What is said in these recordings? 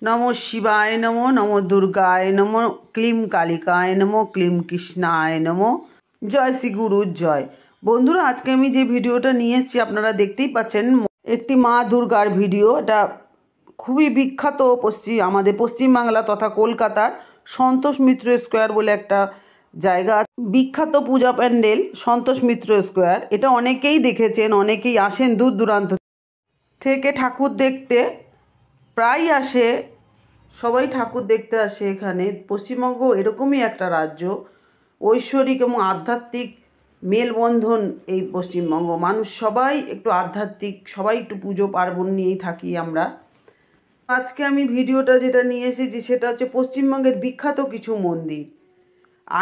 नमो शिवाय नमो नमो दुर्गाय नमो क्लीम कालिकाय नमो क्लीम कृष्णाय नमो जय श्री गुरु जय। বন্ধুরা আজকে আমি যে ভিডিওটা নিয়ে এসেছি আপনারা দেখতেই পাচ্ছেন একটি মা দুর্গার ভিডিও। এটা খুবই বিখ্যাত আমাদের পশ্চিমবাংলা তথা কলকাতার সন্তোষ মিত্র স্কোয়ার বলে একটা জায়গা, বিখ্যাত পূজা প্যান্ডেল সন্তোষ মিত্র স্কোয়ার। এটা অনেকেই দেখেছেন, অনেকেই আসেন দূর দূরান্ত থেকে ঠাকুর দেখতে, প্রায় আসে, সবাই ঠাকুর দেখতে আসে এখানে। পশ্চিমবঙ্গ এরকমই একটা রাজ্য, ঐশ্বরিক এবং আধ্যাত্মিক মেলবন্ধন এই পশ্চিমবঙ্গ। মানুষ সবাই একটু আধ্যাত্মিক, সবাই একটু পুজো পার্বণ নিয়েই থাকি আমরা। আজকে আমি ভিডিওটা যেটা নিয়ে এসেছি সেটা হচ্ছে পশ্চিমবঙ্গের বিখ্যাত কিছু মন্দির।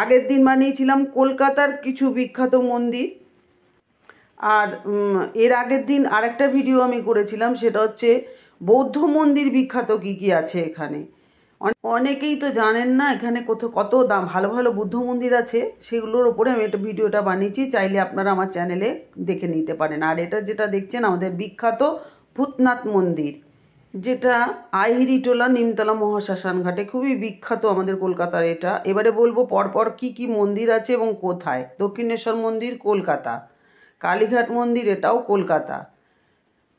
আগের দিন বানিয়েছিলাম কলকাতার কিছু বিখ্যাত মন্দির, আর এর আগের দিন আরেকটা ভিডিও আমি করেছিলাম, সেটা হচ্ছে বৌদ্ধ মন্দির বিখ্যাত কী কী আছে এখানে। অনেকেই তো জানেন না এখানে কত দাম ভালো ভালো বুদ্ধ মন্দির আছে, সেগুলোর ওপরে আমি একটা ভিডিওটা বানিয়েছি, চাইলে আপনারা আমার চ্যানেলে দেখে নিতে পারেন। আর এটা যেটা দেখছেন আমাদের বিখ্যাত ভূতনাথ মন্দির, যেটা আহিরিটোলা নিমতলা মহাশ্মশান ঘাটে, খুবই বিখ্যাত আমাদের কলকাতার এটা। এবারে বলবো পরপর কি কি মন্দির আছে এবং কোথায়। দক্ষিণেশ্বর মন্দির কলকাতা, কালীঘাট মন্দির এটাও কলকাতা,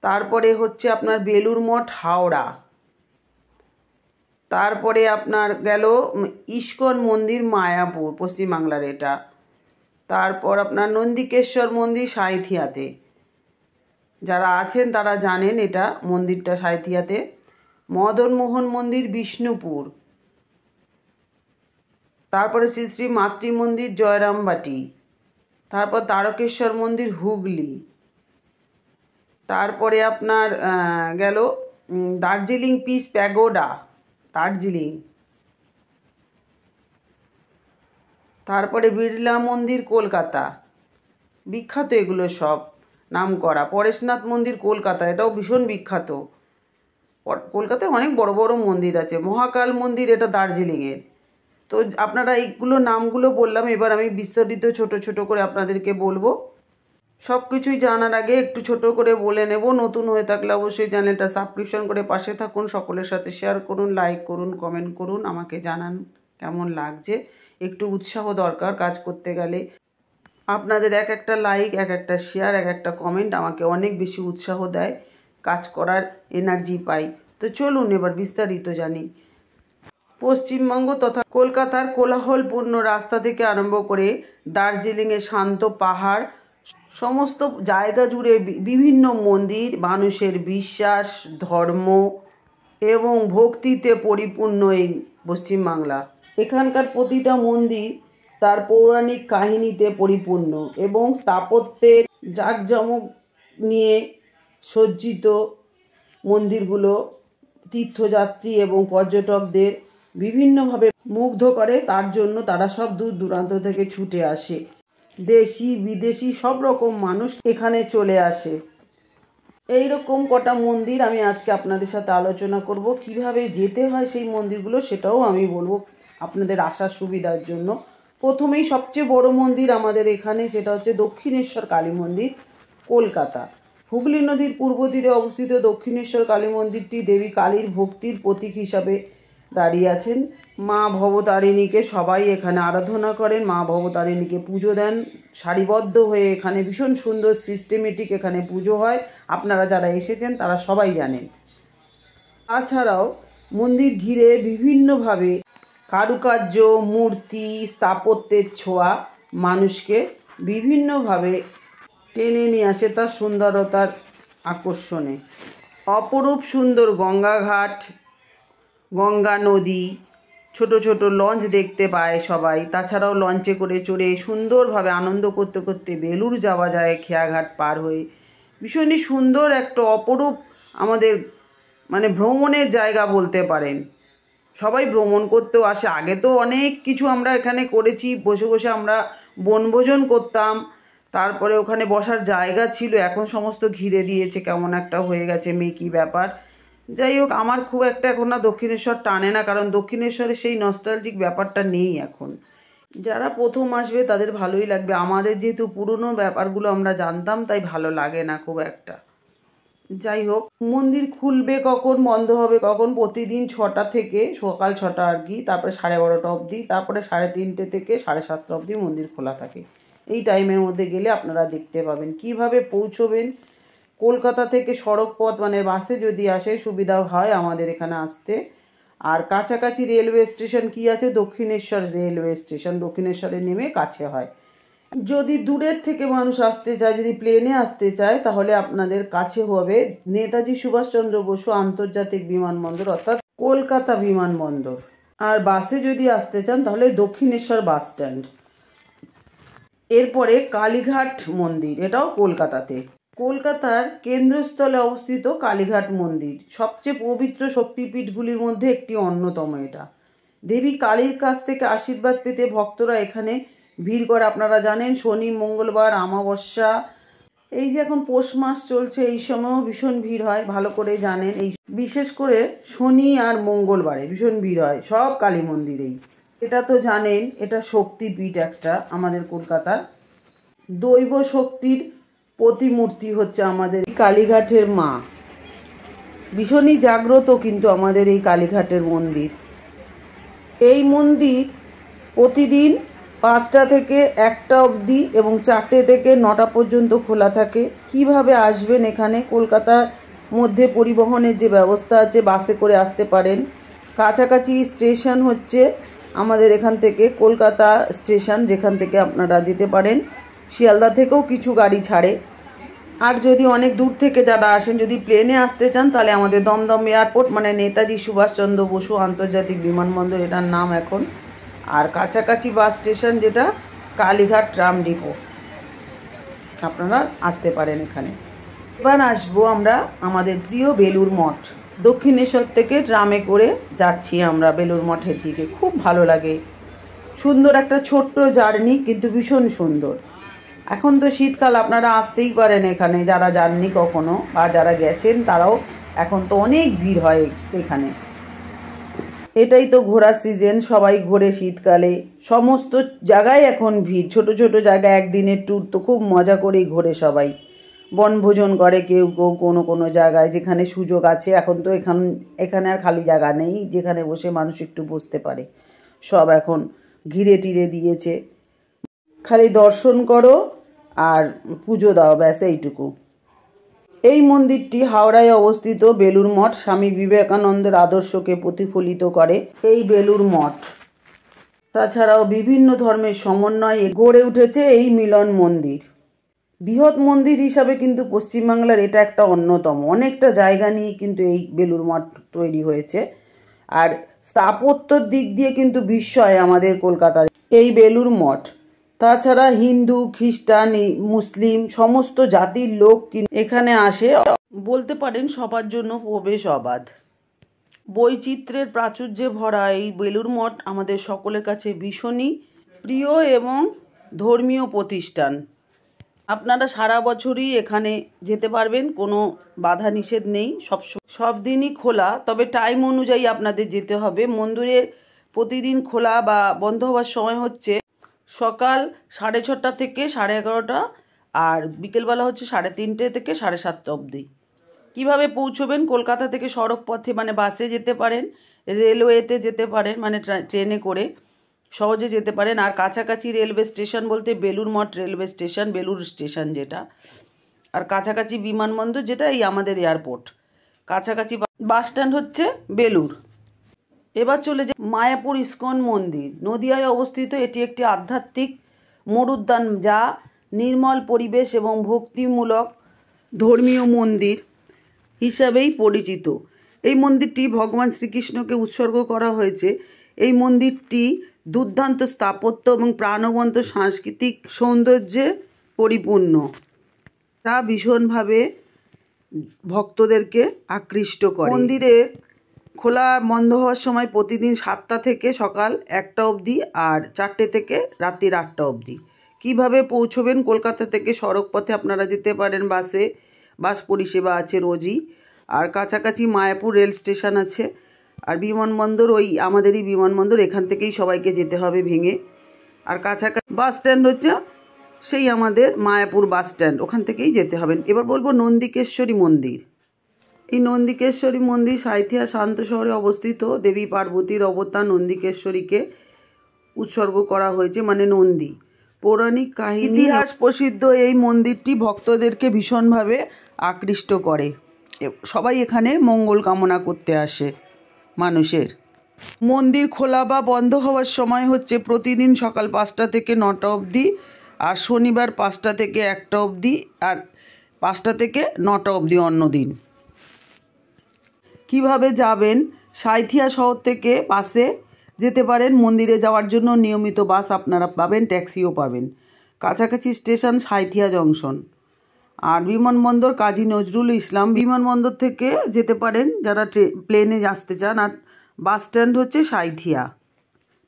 তারপরে হচ্ছে আপনার বেলুর মঠ হাওড়া, তারপরে আপনার গেল ইস্কন মন্দির মায়াপুর পশ্চিমবাংলার এটা, তারপর আপনার নন্দিকেশ্বর মন্দির সাঁইথিয়াতে, যারা আছেন তারা জানেন এটা মন্দিরটা সাঁইথিয়াতে। মদনমোহন মন্দির বিষ্ণুপুর, তারপরে শ্রী শ্রী মাতৃ মন্দির জয়রামবাটি, তারপর তারকেশ্বর মন্দির হুগলি, তারপরে আপনার গেল দার্জিলিং পিস প্যাগোডা দার্জিলিং, তারপরে বিড়লা মন্দির কলকাতা, বিখ্যাত এগুলো সব নাম করা। পরেশনাথ মন্দির কলকাতা, এটাও ভীষণ বিখ্যাত। কলকাতায় অনেক বড় বড় মন্দির আছে। মহাকাল মন্দির এটা দার্জিলিংয়ের। তো আপনারা এইগুলো নামগুলো বললাম, এবার আমি বিস্তারিত ছোট ছোট করে আপনাদেরকে বলবো। সব কিছুই জানার আগে একটু ছোট করে বলে নেব, নতুন হয়ে থাকলে অবশ্যই চ্যানেলটা সাবস্ক্রিপশন করে পাশে থাকুন, সকলের সাথে শেয়ার করুন, লাইক করুন, কমেন্ট করুন, আমাকে জানান কেমন লাগছে। একটু উৎসাহ দরকার কাজ করতে গেলে। আপনাদের এক একটা লাইক, এক একটা শেয়ার, এক একটা কমেন্ট আমাকে অনেক বেশি উৎসাহ দেয়, কাজ করার এনার্জি পাই। তো চলুন এবার বিস্তারিত জানি। পশ্চিমবঙ্গ তথা কলকাতার কোলাহলপূর্ণ রাস্তা থেকে আরম্ভ করে দার্জিলিংয়ের শান্ত পাহাড়, সমস্ত জায়গা জুড়ে বিভিন্ন মন্দির, মানুষের বিশ্বাস, ধর্ম এবং ভক্তিতে পরিপূর্ণ এই পশ্চিমবাংলা। এখানকার প্রতিটা মন্দির তার পৌরাণিক কাহিনীতে পরিপূর্ণ এবং স্থাপত্যের জাঁকজমক নিয়ে সজ্জিত। মন্দিরগুলো তীর্থযাত্রী এবং পর্যটকদের বিভিন্নভাবে মুগ্ধ করে, তার জন্য তারা সব দূর দূরান্ত থেকে ছুটে আসে। দেশি বিদেশি সব রকম মানুষ এখানে চলে আসে। এই রকম কটা মন্দির আমি আজকে আপনাদের সাথে আলোচনা করব। কিভাবে যেতে হয় সেই মন্দিরগুলো সেটাও আমি বলবো আপনাদের আসার সুবিধার জন্য। প্রথমেই সবচেয়ে বড় মন্দির আমাদের এখানে, সেটা হচ্ছে দক্ষিণেশ্বর কালী মন্দির কলকাতা। হুগলি নদীর পূর্ব তীরে অবস্থিত দক্ষিণেশ্বর কালী মন্দিরটি দেবী কালীর ভক্তির প্রতীক হিসাবে দাঁড়িয়ে আছেন। মা ভবতারিণীকে সবাই এখানে আরাধনা করেন, মা ভবতারিণীকে পুজো দেন সারিবদ্ধ হয়ে। এখানে ভীষণ সুন্দর সিস্টেমেটিক এখানে পুজো হয়, আপনারা যারা এসেছেন তারা সবাই জানেন। তাছাড়াও মন্দির ঘিরে বিভিন্নভাবে কারুকার্য, মূর্তি, স্থাপত্যের ছোঁয়া মানুষকে বিভিন্নভাবে টেনে নিয়ে আসে তার সুন্দরতার আকর্ষণে। অপরূপ সুন্দর গঙ্গাঘাট, গঙ্গা নদী, ছোট ছোট লঞ্চ দেখতে পায় সবাই। তাছাড়াও লঞ্চে করে চড়ে সুন্দরভাবে আনন্দ করতে করতে বেলুড় যাওয়া যায় খেয়াঘাট পার হয়ে। ভীষণই সুন্দর একটা অপরূপ আমাদের ভ্রমণের জায়গা বলতে পারেন। সবাই ভ্রমণ করতেও আসে। আগে তো অনেক কিছু আমরা এখানে করেছি, বসে বসে আমরা বনভোজন করতাম, তারপরে ওখানে বসার জায়গা ছিল, এখন সমস্ত ঘিরে দিয়েছে, কেমন একটা হয়ে গেছে মেকি ব্যাপার। যাই হোক, আমার খুব একটা এখন না দক্ষিণেশ্বর টানে না, কারণ দক্ষিণেশ্বরে সেই নস্টালজিক ব্যাপারটা নেই এখন। যারা প্রথম আসবে তাদের ভালোই লাগবে, আমাদের যেহেতু পুরনো ব্যাপারগুলো আমরা জানতাম তাই ভালো লাগে না খুব একটা। যাই হোক, মন্দির খুলবে কখন বন্ধ হবে কখন, প্রতিদিন 6টা থেকে, সকাল 6টা আর কি, তারপরে 12:30 অবধি, তারপরে 3:30 থেকে 7:30 অবধি মন্দির খোলা থাকে। এই টাইমের মধ্যে গেলে আপনারা দেখতে পাবেন। কিভাবে পৌঁছবেন, কলকাতা থেকে সড়ক পথ মানে বাসে যদি আসে সুবিধা হয় আমাদের এখানে আসতে। আর কাছাকাছি রেলওয়ে স্টেশন কি আছে, দক্ষিণেশ্বর রেলওয়ে স্টেশন, দক্ষিণেশ্বরে নেমে কাছে হয়। যদি দূরের থেকে মানুষ আসতে চায়, যদি প্লেনে আসতে চায়, তাহলে আপনাদের কাছে হবে নেতাজি সুভাষচন্দ্র বসু আন্তর্জাতিক বিমানবন্দর অর্থাৎ কলকাতা বিমানবন্দর। আর বাসে যদি আসতে চান তাহলে দক্ষিণেশ্বর বাস স্ট্যান্ড। এরপরে কালীঘাট মন্দির, এটাও কলকাতাতে। কলকাতার কেন্দ্রস্থলে অবস্থিত কালীঘাট মন্দির সবচেয়ে পবিত্র শক্তিপীঠগুলির মধ্যে একটি অন্যতম। এটা দেবী কালীর কাছ থেকে আশীর্বাদ পেতে ভক্তরা এখানে ভিড় করে। আপনারা জানেন শনি, মঙ্গলবার, অমাবস্যা, এই যে এখন পৌষ মাস চলছে এই সময়ও ভীষণ ভিড় হয়, ভালো করে জানেন। এই বিশেষ করে শনি আর মঙ্গলবারে ভীষণ ভিড় হয় সব কালী মন্দিরেই। এটা তো জানেন এটা শক্তিপীঠ একটা আমাদের কলকাতার। দৈব শক্তির প্রতিমূর্তি হচ্ছে আমাদের কালীঘাটের মা, ভীষণই জাগ্রত কিন্তু আমাদের এই কালীঘাটের মন্দির। এই মন্দির প্রতিদিন 5টা থেকে 1টা অবধি এবং 4টে থেকে 9টা পর্যন্ত খোলা থাকে। কিভাবে আসবেন এখানে, কলকাতার মধ্যে পরিবহনের যে ব্যবস্থা আছে, বাসে করে আসতে পারেন। কাছাকাছি স্টেশন হচ্ছে আমাদের এখান থেকে কলকাতা স্টেশন, যেখান থেকে আপনারা যেতে পারেন। শিয়ালদা থেকেও কিছু গাড়ি ছাড়ে। আর যদি অনেক দূর থেকে যারা আসেন, যদি প্লেনে আসতে চান, তাহলে আমাদের দমদম এয়ারপোর্ট মানে নেতাজি সুভাষচন্দ্র বসু আন্তর্জাতিক বিমানবন্দর এটার নাম এখন। আর কাছাকাছি বাস স্টেশন যেটা কালীঘাট ট্রাম ডিপো, আপনারা আসতে পারেন এখানে। এবার আসবো আমরা আমাদের প্রিয় বেলুড় মঠ। দক্ষিণেশ্বর থেকে ট্রামে করে যাচ্ছি আমরা বেলুড় মঠের দিকে। খুব ভালো লাগে, সুন্দর একটা ছোট্ট জার্নি, কিন্তু ভীষণ সুন্দর। এখন তো শীতকাল, আপনারা আসতেই পারেন এখানে যারা যাননি কখনো, বা যারা গেছেন তারাও। এখন তো অনেক ভিড় হয় এখানে, এটাই তো ঘোরার সিজন, সবাই ঘোরে শীতকালে। সমস্ত জায়গায় এখন ভিড়, ছোট ছোট জায়গায় একদিনের ট্যুর তো খুব মজা করেই ঘোরে সবাই। বনভোজন করে কেউ কেউ কোনো কোনো জায়গায় যেখানে সুযোগ আছে। এখন তো এখানে আর খালি জায়গা নেই যেখানে বসে মানুষ একটু বসতে পারে, সব এখন ঘিরে টিরে দিয়েছে। খালি দর্শন করো আর পুজো দাও, ব্যাস এইটুকু। এই মন্দিরটি হাওড়ায় অবস্থিত বেলুড় মঠ স্বামী বিবেকানন্দের আদর্শকে প্রতিফলিত করে এই বেলুড় মঠ। তাছাড়াও বিভিন্ন ধর্মের সমন্বয়ে গড়ে উঠেছে এই মিলন মন্দির। বৃহৎ মন্দির হিসাবে কিন্তু পশ্চিমবাংলার এটা একটা অন্যতম। অনেকটা জায়গা নিয়ে কিন্তু এই বেলুড় মঠ তৈরি হয়েছে। আর স্থাপত্যর দিক দিয়ে কিন্তু বিস্ময় আমাদের কলকাতার এই বেলুড় মঠ। তাছাড়া হিন্দু, খ্রিস্টান, মুসলিম সমস্ত জাতির লোক এখানে আসে। বলতে পারেন সবার জন্য প্রবেশ অবাধ। বৈচিত্র্যের প্রাচুর্যে ভরা এই বেলুড় মঠ আমাদের সকলের কাছে ভীষণই প্রিয় এবং ধর্মীয় প্রতিষ্ঠান। আপনারা সারা বছরই এখানে যেতে পারবেন, কোনো বাধা নিষেধ নেই, সব দিনই খোলা। তবে টাইম অনুযায়ী আপনাদের যেতে হবে। মন্দিরে প্রতিদিন খোলা বা বন্ধ হওয়ার সময় হচ্ছে সকাল 6:30 থেকে 11:30, আর বিকেলবেলা হচ্ছে 3:30 থেকে 7:30 অবধি। কিভাবে পৌঁছবেন, কলকাতা থেকে সড়ক পথে মানে বাসে যেতে পারেন, রেলওয়েতে যেতে পারেন মানে ট্রেনে করে সহজে যেতে পারেন। আর কাছাকাছি রেলওয়ে স্টেশন বলতে Belur Math railway station, Belur station যেটা। আর কাছাকাছি বিমানবন্দর যেটা এই আমাদের এয়ারপোর্ট। কাছাকাছি বাস স্ট্যান্ড হচ্ছে বেলুড়। এবার চলে যাই মায়াপুর ইস্কন মন্দির। নদিয়ায় অবস্থিত এটি একটি আধ্যাত্মিক মরুদ্যান, যা নির্মল পরিবেশ এবং ভক্তিমূলক ধর্মীয় মন্দির হিসাবেই পরিচিত। এই মন্দিরটি ভগবান শ্রীকৃষ্ণকে উৎসর্গ করা হয়েছে। এই মন্দিরটি দুর্দান্ত স্থাপত্য এবং প্রাণবন্ত সাংস্কৃতিক সৌন্দর্যে পরিপূর্ণ, তা ভীষণভাবে ভক্তদেরকে আকৃষ্ট করে। মন্দিরের খোলা বন্ধ হওয়ার সময় প্রতিদিন 7টা থেকে সকাল 1টা অবধি, আর 4টে থেকে রাত্রি 8টা অবধি। কিভাবে পৌঁছবেন, কলকাতা থেকে সড়ক পথে আপনারা যেতে পারেন, বাসে, বাস পরিষেবা আছে রোজই। আর কাছাকাছি মায়াপুর রেল স্টেশন আছে। আর বিমানবন্দর ওই আমাদেরই বিমানবন্দর, এখান থেকেই সবাইকে যেতে হবে ভেঙে। আর কাছাকাছি বাস স্ট্যান্ড হচ্ছে সেই আমাদের মায়াপুর বাস স্ট্যান্ড, ওখান থেকেই যেতে হবে। এবার বলবো নন্দিকেশ্বরী মন্দির। এই নন্দিকেশ্বরী মন্দির সাঁইথিয়া শান্ত শহরে অবস্থিত। দেবী পার্বতীর অবতার নন্দিকেশ্বরীকে উৎসর্গ করা হয়েছে, মানে নন্দী। পৌরাণিক কাহিনী ইতিহাস প্রসিদ্ধ এই মন্দিরটি ভক্তদেরকে ভীষণভাবে আকৃষ্ট করে। সবাই এখানে মঙ্গল কামনা করতে আসে মানুষের। মন্দির খোলা বা বন্ধ হওয়ার সময় হচ্ছে প্রতিদিন সকাল 5টা থেকে 9টা অবধি, আর শনিবার 5টা থেকে 1টা অবধি, আর 5টা থেকে 9টা অবধি অন্য দিন। কিভাবে যাবেন? সাঁইথিয়া শহর থেকে বাসে যেতে পারেন। মন্দিরে যাওয়ার জন্য নিয়মিত বাস আপনারা পাবেন, ট্যাক্সিও পাবেন। কাছাকাছি স্টেশন সাঁইথিয়া জংশন, আর বিমানবন্দর কাজী নজরুল ইসলাম। বিমানবন্দর থেকে যেতে পারেন যারা প্লেনে আসতে চান। আর বাস স্ট্যান্ড হচ্ছে সাঁইথিয়া।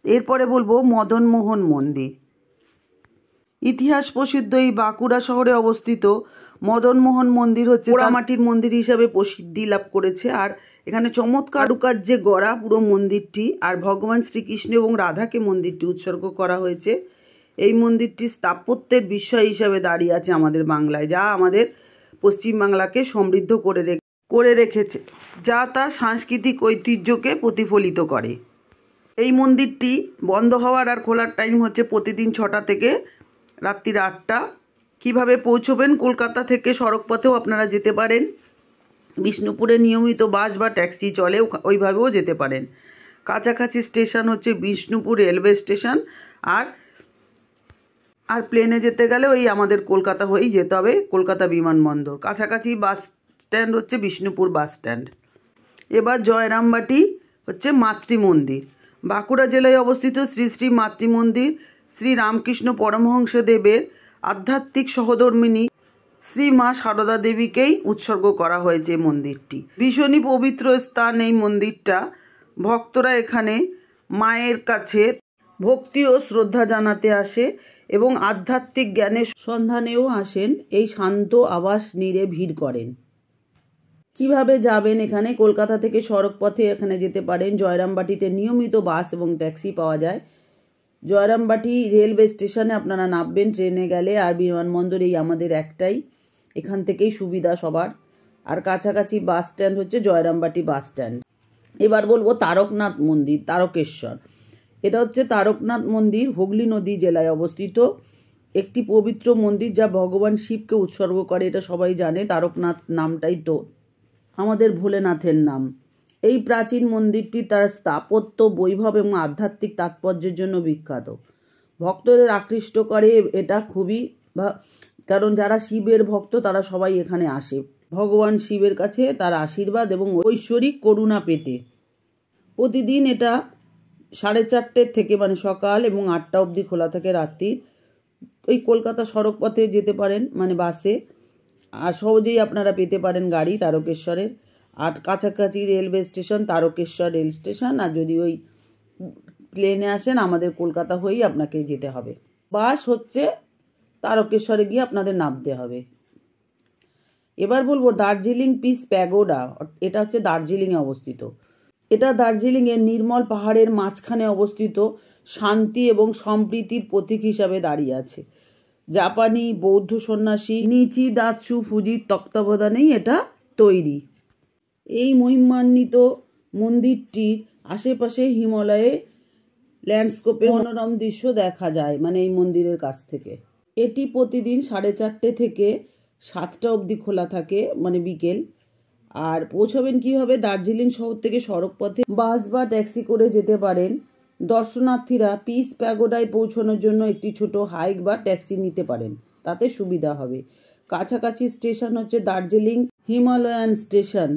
এরপরে বলবো মদনমোহন মন্দির। ইতিহাস প্রসিদ্ধ এই বাঁকুড়া শহরে অবস্থিত মদনমোহন মন্দির হচ্ছে পোড়ামাটির মন্দির হিসাবে প্রসিদ্ধি লাভ করেছে। আর এখানে চমৎকার কারুকার্যে গড়া পুরো মন্দিরটি। আর ভগবান শ্রীকৃষ্ণ এবং রাধাকে মন্দিরটি উৎসর্গ করা হয়েছে। এই মন্দিরটি স্থাপত্যের বিষয় হিসাবে দাঁড়িয়ে আছে আমাদের বাংলায়, যা আমাদের পশ্চিমবাংলাকে সমৃদ্ধ করে রেখেছে, যা তার সাংস্কৃতিক ঐতিহ্যকে প্রতিফলিত করে। এই মন্দিরটি বন্ধ হওয়ার আর খোলার টাইম হচ্ছে প্রতিদিন 6টা থেকে রাত্রির 8টা। কীভাবে পৌঁছবেন? কলকাতা থেকে সড়কপথেও আপনারা যেতে পারেন। বিষ্ণুপুরে নিয়মিত বাস বা ট্যাক্সি চলে, ওইভাবেও যেতে পারেন। কাছাকাছি স্টেশন হচ্ছে বিষ্ণুপুর রেলওয়ে স্টেশন। আর প্লেনে যেতে গেলে ওই আমাদের কলকাতা হয়েই যেতে হবে, কলকাতা বিমানবন্দর। কাছাকাছি বাস স্ট্যান্ড হচ্ছে বিষ্ণুপুর বাস স্ট্যান্ড। এবার জয়রামবাটি হচ্ছে মাতৃ মন্দির। বাঁকুড়া জেলায় অবস্থিত শ্রী শ্রী মাতৃ মন্দির শ্রী রামকৃষ্ণ পরমহংস দেবের আধ্যাত্মিক সহধর্মিণী শ্রী মা সারদা দেবীকেই উৎসর্গ করা হয়েছে মন্দিরটি। ভীষণই পবিত্র স্থান এই মন্দিরটা। ভক্তরা এখানে মায়ের কাছে ভক্তি ও শ্রদ্ধা জানাতে আসে এবং আধ্যাত্মিক জ্ঞানের সন্ধানেও আসেন। এই শান্ত আবাস নিরে ভিড় করেন। কিভাবে যাবেন এখানে? কলকাতা থেকে সড়কপথে এখানে যেতে পারেন। জয়রামবাটিতে নিয়মিত বাস এবং ট্যাক্সি পাওয়া যায়। জয়রামবাটি রেলওয়ে স্টেশনে আপনারা নামবেন ট্রেনে গেলে, আর বিমানবন্দর এই আমাদের একটাই, এখান থেকেই সুবিধা সবার। আর কাছাকাছি বাস স্ট্যান্ড হচ্ছে জয়রামবাটি বাস স্ট্যান্ড। এবার বলবো তারকনাথ মন্দির, তারকেশ্বর। এটা হচ্ছে তারকনাথ মন্দির হুগলি নদী জেলায় অবস্থিত একটি পবিত্র মন্দির, যা ভগবান শিবকে উৎসর্গ করে। এটা সবাই জানে। তারকনাথ নামটাই তো আমাদের ভোলেনাথের নাম। এই প্রাচীন মন্দিরটি তার স্থাপত্য, বৈভব এবং আধ্যাত্মিক তাৎপর্যের জন্য বিখ্যাত। ভক্তদের আকৃষ্ট করে এটা খুবই, কারণ যারা শিবের ভক্ত তারা সবাই এখানে আসে ভগবান শিবের কাছে তার আশীর্বাদ এবং ঐশ্বরিক করুণা পেতে। প্রতিদিন এটা 4:30 থেকে মানে সকাল এবং 8টা অবধি খোলা থাকে রাত্রির। ওই কলকাতা সড়কপথে যেতে পারেন, মানে বাসে, আর সহজেই আপনারা পেতে পারেন গাড়ি তারকেশ্বরের। আর কাছাকাছি railway station Tarakeswar rail station. আর যদি ওই প্লেনে আসেন আমাদের কলকাতা হয়েই আপনাকে যেতে হবে। বাস হচ্ছে তারকেশ্বরে গিয়ে আপনাদের নামতে হবে। এবার বলবো দার্জিলিং পিস প্যাগোডা। এটা হচ্ছে দার্জিলিংয়ে অবস্থিত। এটা দার্জিলিংয়ের নির্মল পাহাড়ের মাঝখানে অবস্থিত শান্তি এবং সম্প্রীতির প্রতীক হিসাবে দাঁড়িয়ে আছে। জাপানি বৌদ্ধ সন্ন্যাসী নিচি দাৎসু ফুজির তত্ত্বাবধানেই এটা তৈরি। এই মহিমান্বিত মন্দিরটির আশেপাশে হিমালয়ে ল্যান্ডস্কেপে মনোরম দৃশ্য দেখা যায়, মানে এই মন্দিরের কাছ থেকে। এটি প্রতিদিন 4:30 থেকে 7টা অবধি খোলা থাকে, মানে বিকেল। আর পৌঁছাবেন কিভাবে? দার্জিলিং শহর থেকে সড়কপথে বাস বা ট্যাক্সি করে যেতে পারেন। দর্শনার্থীরা পিস প্যাগোডায় পৌঁছানোর জন্য একটি ছোট হাইক বা ট্যাক্সি নিতে পারেন, তাতে সুবিধা হবে। কাছাকাছি স্টেশন হচ্ছে দার্জিলিং হিমালয়ান স্টেশন।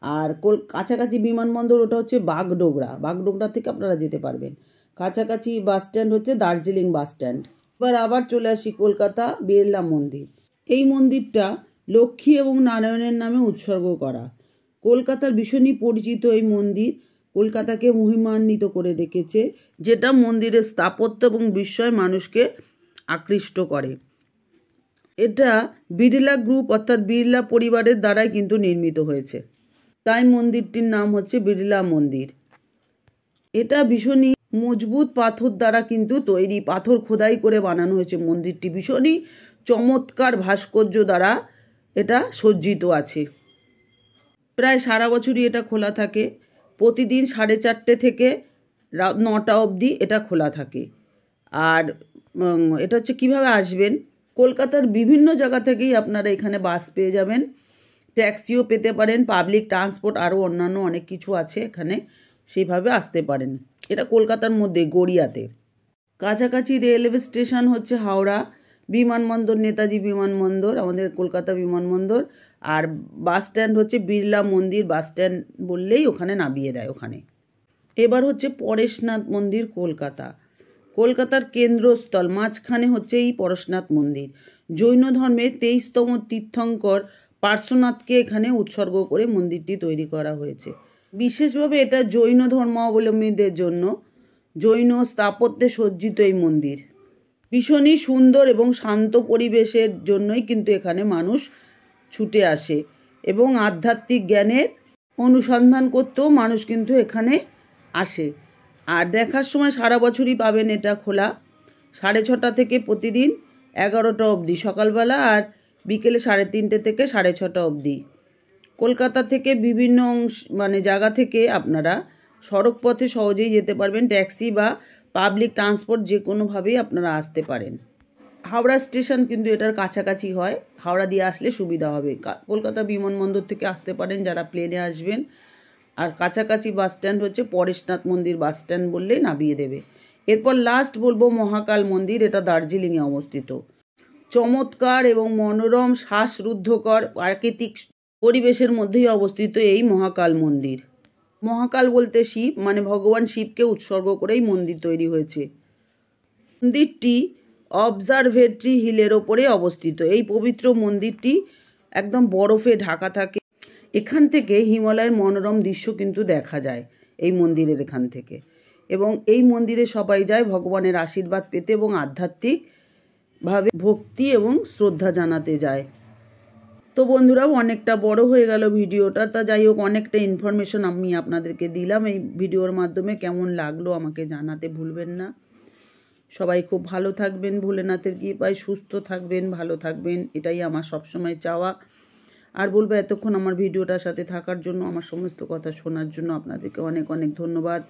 আর কাছাকাছি বিমানবন্দর ওটা হচ্ছে বাগডোগরা থেকে আপনারা যেতে পারবেন। কাছাকাছি বাস স্ট্যান্ড হচ্ছে দার্জিলিং বাস স্ট্যান্ড। এবার আবার চলে আসি কলকাতা বিড়লা মন্দির। এই মন্দিরটা লক্ষ্মী এবং নারায়ণের নামে উৎসর্গ করা। কলকাতার ভীষণই পরিচিত এই মন্দির কলকাতাকে মহিমান্বিত করে রেখেছে, যেটা মন্দিরের স্থাপত্য এবং বিস্ময় মানুষকে আকৃষ্ট করে। এটা বিড়লা গ্রুপ অর্থাৎ বিড়লা পরিবারের দ্বারাই কিন্তু নির্মিত হয়েছে, তাই মন্দিরটির নাম হচ্ছে বিড়লা মন্দির। এটা ভীষণই মজবুত পাথর দ্বারা কিন্তু তৈরি, পাথর খোদাই করে বানানো হয়েছে মন্দিরটি। ভীষণই চমৎকার ভাস্কর্য দ্বারা এটা সজ্জিত আছে। প্রায় সারা বছরই এটা খোলা থাকে। প্রতিদিন 4:30 থেকে রাত 9টা অবধি এটা খোলা থাকে। আর এটা হচ্ছে কীভাবে আসবেন, কলকাতার বিভিন্ন জায়গা থেকেই আপনারা এখানে বাস পেয়ে যাবেন, ট্যাক্সিও পেতে পারেন, পাবলিক ট্রান্সপোর্ট আরও অন্যান্য অনেক কিছু আছে এখানে, সেইভাবে আসতে পারেন। এটা কলকাতার মধ্যে গড়িয়াতে। কাছাকাছি রেলওয়ে স্টেশন হচ্ছে হাওড়া, বিমানবন্দর নেতাজি বিমানবন্দর, আমাদের কলকাতা বিমানবন্দর, আর বাস স্ট্যান্ড হচ্ছে বিড়লা মন্দির বাস স্ট্যান্ড বললেই ওখানে নামিয়ে দেয় ওখানে। এবার হচ্ছে পরেশনাথ মন্দির কলকাতা। কলকাতার কেন্দ্রস্থল, মাঝখানে হচ্ছে এই পরেশনাথ মন্দির। জৈন ধর্মের 23তম তীর্থঙ্কর পার্শ্বনাথকে এখানে উৎসর্গ করে মন্দিরটি তৈরি করা হয়েছে। বিশেষভাবে এটা জৈন ধর্মাবলম্বীদের জন্য জৈন স্থাপত্যে সজ্জিত এই মন্দির। ভীষণই সুন্দর এবং শান্ত পরিবেশের জন্যই কিন্তু এখানে মানুষ ছুটে আসে এবং আধ্যাত্মিক জ্ঞানের অনুসন্ধান করতেও মানুষ কিন্তু এখানে আসে। আর দেখার সময় সারা বছরই পাবেন এটা খোলা, 6:30 থেকে প্রতিদিন 11টা অবধি সকালবেলা, আর বিকেলে 3:30 থেকে 6:30 অবধি। কলকাতা থেকে বিভিন্ন জায়গা থেকে আপনারা সড়ক পথে সহজেই যেতে পারবেন, ট্যাক্সি বা পাবলিক ট্রান্সপোর্ট যে কোনোভাবেই আপনারা আসতে পারেন। হাওড়া স্টেশন কিন্তু এটার কাছাকাছি হয়, হাওড়া দিয়ে আসলে সুবিধা হবে। কলকাতা বিমানবন্দর থেকে আসতে পারেন যারা প্লেনে আসবেন। আর কাছাকাছি বাস স্ট্যান্ড হচ্ছে পরেশনাথ মন্দির বাস স্ট্যান্ড বললেই নামিয়ে দেবে। এরপর লাস্ট বলবো মহাকাল মন্দির, এটা দার্জিলিংয়ে অবস্থিত। চমৎকার এবং মনোরম শ্বাসরুদ্ধকর প্রাকৃতিক পরিবেশের মধ্যেই অবস্থিত এই মহাকাল মন্দির। মহাকাল বলতে শিব, ভগবান শিবকে উৎসর্গ করেই মন্দির তৈরি হয়েছে। মন্দিরটি অবজারভেটরি হিলের ওপরে অবস্থিত। এই পবিত্র মন্দিরটি একদম বরফে ঢাকা থাকে। এখান থেকে হিমালয়ের মনোরম দৃশ্য কিন্তু দেখা যায় এই মন্দিরের এখান থেকে। এবং এই মন্দিরে সবাই যায় ভগবানের আশীর্বাদ পেতে এবং আধ্যাত্মিকভাবে ভক্তি এবং শ্রদ্ধা জানাতে যায়। তো বন্ধুরা, অনেকটা বড় হয়ে গেল ভিডিওটা, তা যাই হোক অনেকটা ইনফরমেশন আমি আপনাদেরকে দিলাম এই ভিডিওর মাধ্যমে। কেমন লাগলো আমাকে জানাতে ভুলবেন না। সবাই খুব ভালো থাকবেন, ভোলেনাথের কৃপায় সুস্থ থাকবেন, ভালো থাকবেন, এটাই আমার সবসময় চাওয়া। আর বলবো এতক্ষণ আমার ভিডিওটার সাথে থাকার জন্য, আমার সমস্ত কথা শোনার জন্য আপনাদেরকে অনেক অনেক ধন্যবাদ।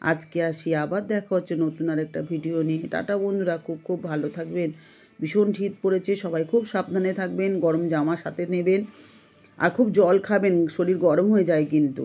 আজকে আসি, আবার দেখা হচ্ছে নতুন আর একটা ভিডিও নিয়ে। টাটা বন্ধুরা, খুব খুব ভালো থাকবেন। ভীষণ শীত পড়েছে, সবাই খুব সাবধানে থাকবেন, গরম জামা সাথে নেবেন, আর খুব জল খাবেন, শরীর গরম হয়ে যায় কিন্তু।